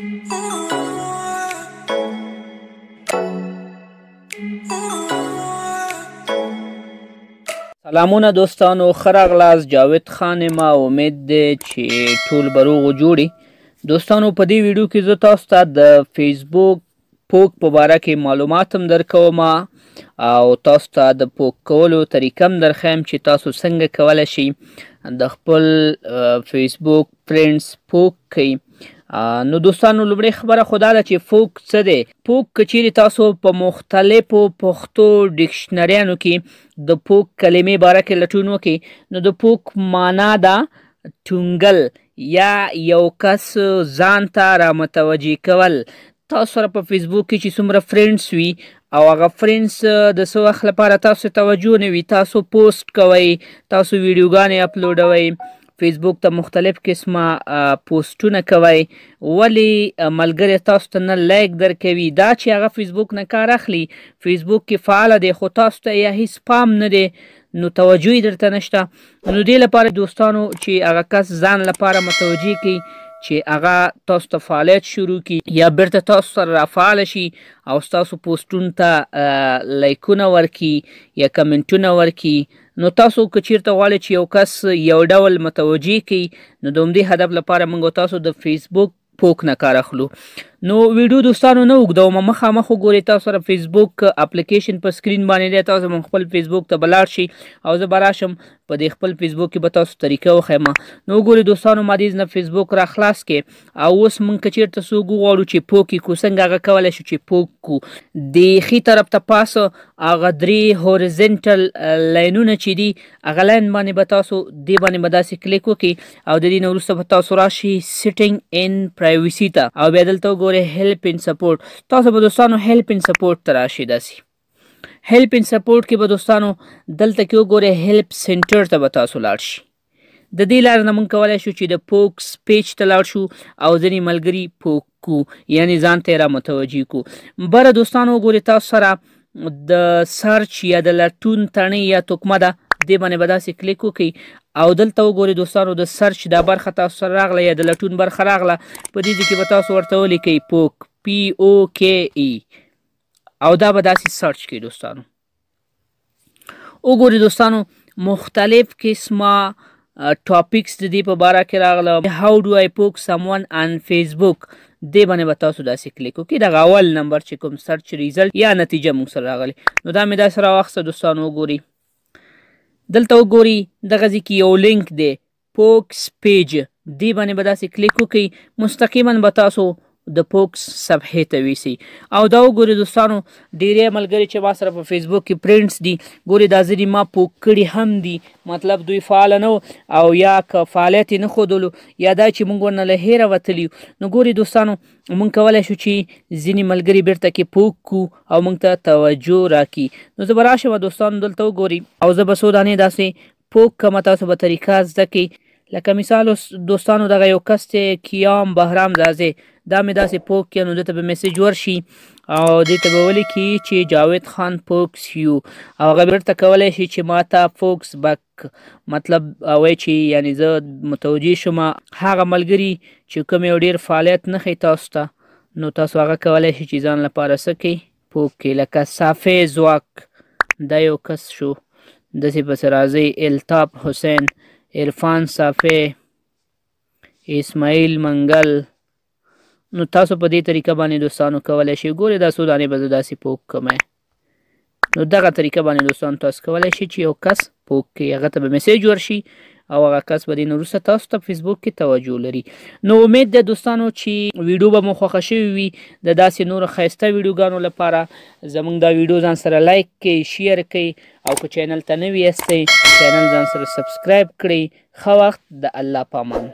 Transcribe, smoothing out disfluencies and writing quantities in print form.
سلامونه دوستانو، ښه راغلاست. جاوید خان یم. امید دی چې ټول به روغ و جوړ یې. دوستانو په دې ویډیو کې زه تاسو ته د فیسبوک پوک په باره کې معلومات هم درکوم او تاسو ته د پوک کولو طریقه هم درښیم چې تاسو څنګه کولی شئ د خپل فیسبوک فرینډز پوک کړئ. نو دوستانو لومړی خبره خو دا ده چې پوک څه دی. پوک که چیرې تاسو په مختلفو پښتو ډکشنریانو کې د پوک کلمې باره کې لټون وکړئ نو د پوک معنا ده ټونګل یا یو کس ځان ته رامتوجه کول. تاسو سره په فیسبوک کې چې څومره فرینډس وي او هغه فرینډس د څه وخت لپاره تاسو توجه نه وي، تاسو پوسټ کوئ، تاسو ویډیوګانې اپلوډوئ، فیسبوک ته مختلف قسمه پوسټونه کوئ، ولې ملګری تاسو ته نه لایک درکوي؟ دا چې هغه فیسبوک نه کار اخلي، فیسبوک کې فعاله دی خو تاسو ته یا هیڅ پام نه دی، نو توجه یې درته نشته. نو دې لپاره دوستانو چې هغه کس ځان لپاره متوجه کړي چې هغه تاسو ته فعالیت شروع کړي یا بیرته تاسو سره رافعاله شي او ستاسو پوسټونو ته لایکونه ورکړي یا کمنټونه ورکړي. نو تاسو که چیرته غواړئ چې یو کس یو ډول متوجه کړي نو د همدې هدف لپاره موږ تاسو د فیسبوک پوک نه کار اخلو. نو ویډیو دوستانو نه اوږدوم، مخامخ وګورئ. تاسو سره فیسبوک اپلیکیشن په سکرین باندې دی، تاسو هم خپل فیسبوک ته به لاړ شئ او زه به راشم په دې خپل فیسبوک کې به تاسو طریقه وښیم. نو وګورئ دوستانو ما دې نه فیسبوک را خلاص کړې او اوس موږ که چیرته څوک وغواړو چې پوک یې کړو، څنګه هغه کولی شو چې پوک کړو؟ د ښي طرف ته پاسه هغه 3 هورزنټل لاینونه چې دي هغه لاین باندې به تاسو دې باندې به داسې کلیک وکړئ او د دې نه وروسته به تاسو راشئ سیټینګ ان پرایوسي ته او بیا دلته وګورئ هیلپ ان سپورټ. تاسو به دوستانو هیلپ ان سپورټ ته راشئ. داسې هیلپ ان سپورټ کې به دوستانو دلته کې وګورئ هیلپ سنټر ته به تاسو لاړ شئ. د دې لارې نه موږ کولی شو چې د پوکس پیج ته لاړ شو او ځینې ملګري پوک کړو، یعنې ځان ته یې رامتوجه کړو. بره دوستانو وګورئ تاسو سره د سرچ یا د لټون تڼۍ یا توکمه ده، دې باندې به داسې کلیک وکړئ او دلته وګورئ دوستانو د سرچ دا برخه تاسو سره راغله یا د لټون برخه راغله، په دې کې به تاسو ورته ولیکئ پوک POKE او دا به داسې سرچ کړئ. دوستانو وګورئ دوستانو مختلف قسمه ټاپکس د دې په باره کې راغله. هاو ډو آی پوک سمون آن فیسبوک، دې باندې به تاسو داسې کلیک وکړئ. دغه اول نمبر چې کوم سرچ ریزلټ یا نتیجه موږ سره راغلی نو دا مې داسې راواخیسته. دوستانو وګورئ دلته وګورئ دغه ځای کې یو لینک دی پوکس پیج، دې باندې به داسې کلیک وکړئ، مستقیما به تاسو د پوکس صفحې ته ویسئ او دا وګورئ دوستانو ډیری ملګري چې ما سره په فیسبوک کې فرینډس دي، ګورئ دا ځینې ما پوک کړي هم دي، مطلب دوی فعاله نه او یا که فعالیت یې نه ښودلو یا دا چې موږ ورنه له هیره وتلي یو. نو ګورئ دوستانو موږ کولی شو چې ځینې ملګري بیرته کې پوک کړو او موږ ته توجه راکړي. نو زه به راشم دوستانو دلته وګورئ او زه به څو دانې داسې پوک کړم، تاسو به طریقه زده کړئ. لکه مثال دوستانو دغه یو کس دی کیام بهرام زازې، دا مې داسې پوک کړه نو دته به میسیج ورشي او دې ته به ولیکي چې جاوید خان پوکس یو او هغه بیرته کولی شي چې ما ته پوکس بک، مطلب وایي چې یعنې زه متوجه شوم هغه ملګري چې کوم یو ډېر فعالیت نه ښیي تاسو ته، نو تاسو هغه کولی شي چې ځان لپاره څه کړئ پوک کړئ. لکه صافی ځواک دا یو کس شو، داسې پسې راځئ الطاف حسین، عرفان صافی، اسماعیل منګل. نو تاسو په دې طریقه باندې دوستانو کولی شئ. ګورئ دا څو دانې به زه داسې پوک کړم. نو دغه طریقه باندې دوستانو تاسو کولی شئ چې یو کس پوک کړئ، هغه ته به میسیج ورشي او هغه کس به دې نه وروسته تاسو ته فیسبوک کې توجه لري. نو امید ده دوستانو چې ویډیو به مو خوښه شوې وي. د داسې نورو ښایسته ویډیوګانو لپاره زموږ دا ویډیو ځان سره لایک کړئ، شیر کړئ او که چینل ته نوي یاستئ چینل ځان سره سبسکرایب کړئ. ښه وخت، د الله پامان.